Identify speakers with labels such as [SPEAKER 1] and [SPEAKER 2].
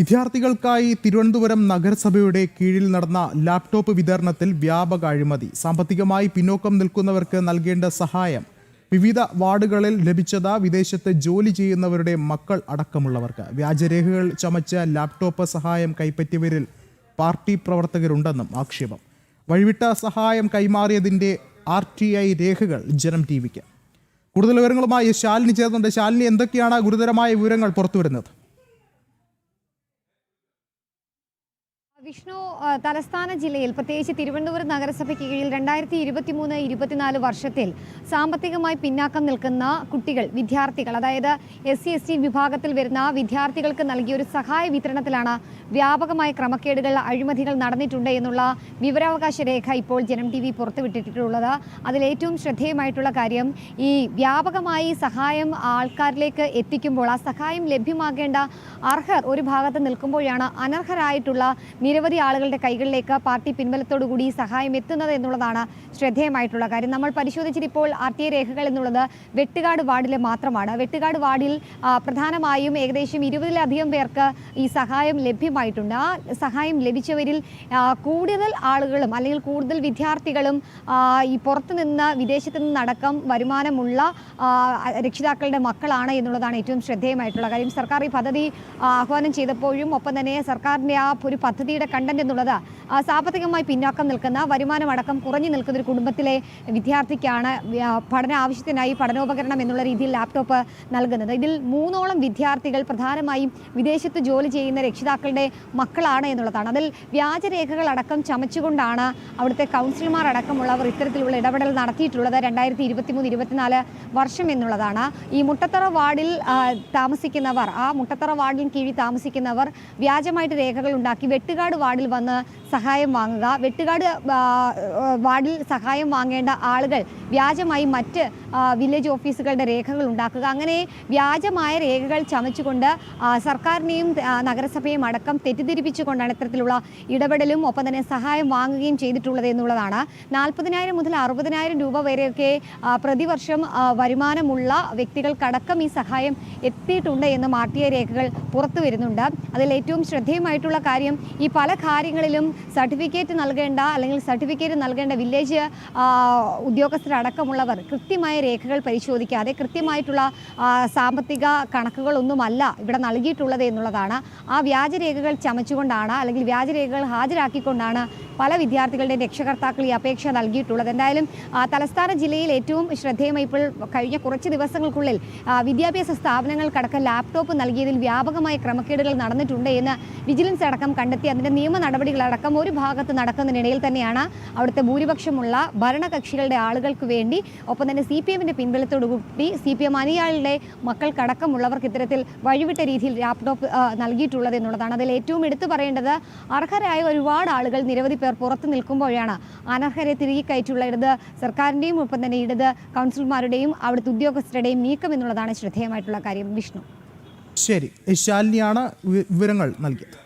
[SPEAKER 1] വിദ്യാർത്ഥികൾക്കായി തിരുവനന്തപുരം നഗരസഭയുടെ കീഴിൽ നടന്ന ലാപ്ടോപ്പ് വിതരണത്തിൽ വ്യാപക അഴിമതി. സാമ്പത്തികമായി പിന്നോക്കം നിൽക്കുന്നവർക്ക് നൽകേണ്ട സഹായം വിവിധ വാർഡുകളിൽ ലഭിച്ചത് വിദേശത്ത് ജോലി ചെയ്യുന്നവരുടെ മക്കൾ അടക്കമുള്ളവർക്ക്. വ്യാജരേഖകൾ ചമച്ച ലാപ്ടോപ്പ് സഹായം കൈപ്പറ്റിയവരിൽ പാർട്ടി പ്രവർത്തകരുണ്ടെന്നും ആക്ഷേപം. വഴിവിട്ട സഹായം കൈമാറിയതിന്റെ RTI രേഖകൾ ജനം ടിവിക്ക്. കൂടുതൽ വിവരങ്ങളുമായി ശാലിനി ചേർന്നുണ്ട്. ശാലിനി, എന്തൊക്കെയാണ് ഗുരുതരമായ വിവരങ്ങൾ പുറത്തുവരുന്നത്?
[SPEAKER 2] വിഷ്ണു, തലസ്ഥാന ജില്ലയിൽ പ്രത്യേകിച്ച് തിരുവനന്തപുരം നഗരസഭയ്ക്ക് കീഴിൽ 2023-24 വർഷത്തിൽ സാമ്പത്തികമായി പിന്നാക്കം നിൽക്കുന്ന കുട്ടികൾ, വിദ്യാർത്ഥികൾ, അതായത് SC/ST വിഭാഗത്തിൽ വരുന്ന വിദ്യാർത്ഥികൾക്ക് നൽകിയ ഒരു സഹായ വിതരണത്തിലാണ് വ്യാപകമായ ക്രമക്കേടുകൾ, അഴിമതികൾ നടന്നിട്ടുണ്ട് എന്നുള്ള വിവരാവകാശ രേഖ ഇപ്പോൾ ജനം TV പുറത്തുവിട്ടിട്ടുള്ളത്. അതിലേറ്റവും ശ്രദ്ധേയമായിട്ടുള്ള കാര്യം, ഈ വ്യാപകമായി സഹായം ആൾക്കാരിലേക്ക് എത്തിക്കുമ്പോൾ ആ സഹായം ലഭ്യമാകേണ്ട അർഹർ ഒരു ഭാഗത്ത് നിൽക്കുമ്പോഴാണ് അനർഹരായിട്ടുള്ള നിരവധി ആളുകളുടെ കൈകളിലേക്ക് പാർട്ടി പിൻബലത്തോടുകൂടി സഹായം എത്തുന്നത് എന്നുള്ളതാണ് ശ്രദ്ധേയമായിട്ടുള്ള കാര്യം. നമ്മൾ പരിശോധിച്ചത് ഇപ്പോൾ RTI രേഖകൾ എന്നുള്ളത് വെട്ടുകാട് വാർഡിലെ മാത്രമാണ്. വെട്ടുകാട് വാർഡിൽ പ്രധാനമായും ഏകദേശം 20-ലധികം പേർക്ക് ഈ സഹായം ലഭ്യമായിട്ടുണ്ട്. ആ സഹായം ലഭിച്ചവരിൽ കൂടുതൽ ആളുകളും അല്ലെങ്കിൽ കൂടുതൽ വിദ്യാർത്ഥികളും ഈ പുറത്തുനിന്ന്, വിദേശത്ത് നിന്നടക്കം വരുമാനമുള്ള രക്ഷിതാക്കളുടെ മക്കളാണ് എന്നുള്ളതാണ് ഏറ്റവും ശ്രദ്ധേയമായിട്ടുള്ള കാര്യം. സർക്കാർ ഈ പദ്ധതി ആഹ്വാനം ചെയ്തപ്പോഴും ഒപ്പം തന്നെ സർക്കാരിൻ്റെ ആ ഒരു പദ്ധതിയുടെ കണ്ടന്റ് എന്നുള്ളത് സാമ്പത്തികമായി പിന്നാക്കം നിൽക്കുന്ന, വരുമാനമടക്കം കുറഞ്ഞു നിൽക്കുന്ന ഒരു കുടുംബത്തിലെ വിദ്യാർത്ഥിക്കാണ് പഠന ആവശ്യത്തിനായി പഠനോപകരണം എന്നുള്ള രീതിയിൽ ലാപ്ടോപ്പ് നൽകുന്നത്. ഇതിൽ 3ഓളം വിദ്യാർത്ഥികൾ പ്രധാനമായും വിദേശത്ത് ജോലി ചെയ്യുന്ന രക്ഷിതാക്കളുടെ മക്കളാണ് എന്നുള്ളതാണ്. അതിൽ വ്യാജരേഖകൾ അടക്കം ചമച്ചുകൊണ്ടാണ് അവിടുത്തെ കൗൺസിലർമാർ അടക്കമുള്ളവർ ഇത്തരത്തിലുള്ള ഇടപെടൽ നടത്തിയിട്ടുള്ളത് 2023-24 വർഷം എന്നുള്ളതാണ്. ഈ മുട്ടത്തറ വാർഡിൽ താമസിക്കുന്നവർ, ആ മുട്ടത്തറ വാർഡിന് കീഴിൽ താമസിക്കുന്നവർ വ്യാജമായിട്ട് രേഖകൾ ഉണ്ടാക്കി വെട്ടുകാട് വാർഡിൽ വന്ന് സഹായം വാങ്ങുക, വെട്ടുകാട് വാർഡിൽ സഹായം വാങ്ങേണ്ട ആളുകൾ വ്യാജമായി മറ്റ് വില്ലേജ് ഓഫീസുകളുടെ രേഖകൾ ഉണ്ടാക്കുക, അങ്ങനെ വ്യാജമായ രേഖകൾ ചമച്ചുകൊണ്ട് സർക്കാരിനെയും നഗരസഭയും അടക്കം തെറ്റിദ്ധരിപ്പിച്ചുകൊണ്ടാണ് ഇത്തരത്തിലുള്ള ഇടപെടലും ഒപ്പം തന്നെ സഹായം വാങ്ങുകയും ചെയ്തിട്ടുള്ളത് എന്നുള്ളതാണ്. 40,000 മുതൽ 60,000 രൂപ വരെയൊക്കെ പ്രതിവർഷം വരുമാനമുള്ള വ്യക്തികൾക്കടക്കം ഈ സഹായം എത്തിയിട്ടുണ്ട് എന്ന് RTI രേഖകൾ പുറത്തു വരുന്നുണ്ട്. അതിൽ ഏറ്റവും ശ്രദ്ധേയമായിട്ടുള്ള കാര്യം, ഈ പല കാര്യങ്ങളിലും സർട്ടിഫിക്കറ്റ് നൽകേണ്ട അല്ലെങ്കിൽ സർട്ടിഫിക്കറ്റ് നൽകേണ്ട വില്ലേജ് ഉദ്യോഗസ്ഥരടക്കമുള്ളവർ കൃത്യമായ രേഖകൾ പരിശോധിക്കാതെ കൃത്യമായിട്ടുള്ള സാമ്പത്തിക കണക്കുകളൊന്നുമല്ല ഇവിടെ നൽകിയിട്ടുള്ളത് എന്നുള്ളതാണ്. ആ വ്യാജരേഖകൾ ചമച്ചുകൊണ്ടാണ് അല്ലെങ്കിൽ വ്യാജരേഖകൾ ഹാജരാക്കിക്കൊണ്ടാണ് പല വിദ്യാർത്ഥികളുടെയും രക്ഷകർത്താക്കൾ ഈ അപേക്ഷ നൽകിയിട്ടുള്ളത്. എന്തായാലും തലസ്ഥാന ജില്ലയിൽ ഏറ്റവും ശ്രദ്ധേയമായി ഇപ്പോൾ കഴിഞ്ഞ കുറച്ച് ദിവസങ്ങൾക്കുള്ളിൽ വിദ്യാഭ്യാസ സ്ഥാപനങ്ങൾക്കടക്കം ലാപ്ടോപ്പ് നൽകിയതിൽ വ്യാപകമായ ക്രമക്കേടുകൾ നടന്നിട്ടുണ്ട് എന്ന് വിജിലൻസ് അടക്കം കണ്ടെത്തി. അതിൻ്റെ നിയമ നടപടികളടക്കം ഒരു ഭാഗത്ത് നടക്കുന്നതിനിടയിൽ തന്നെയാണ് അവിടുത്തെ ഭൂരിപക്ഷമുള്ള ഭരണകക്ഷികളുടെ ആളുകൾക്ക് വേണ്ടി ഒപ്പം തന്നെ CPM-ന്റെ പിൻബലത്തോടുകൂടി CPM അനുയായികളുടെ മക്കൾക്കടക്കമുള്ളവർക്ക് ഇത്തരത്തിൽ വഴിവിട്ട രീതിയിൽ ലാപ്ടോപ്പ് നൽകിയിട്ടുള്ളത് എന്നുള്ളതാണ്. അതിൽ ഏറ്റവും എടുത്തു പറയേണ്ടത്, അർഹരായ ഒരുപാട് ആളുകൾ, നിരവധി പേർ പുറത്തു നിൽക്കുമ്പോഴാണ് അനർഹരെ തിരികെ കയറ്റുള്ള ഇടത് സർക്കാരിൻ്റെയും ഒപ്പം തന്നെ ഇടത് കൗൺസിലർമാരുടെയും അവിടുത്തെ ഉദ്യോഗസ്ഥരുടെയും നീക്കം എന്നുള്ളതാണ് ശ്രദ്ധേയമായിട്ടുള്ള കാര്യം. വിഷ്ണു.
[SPEAKER 1] ശരി, ശാലിനിയാണ് വിവരങ്ങൾ നൽകിയത്.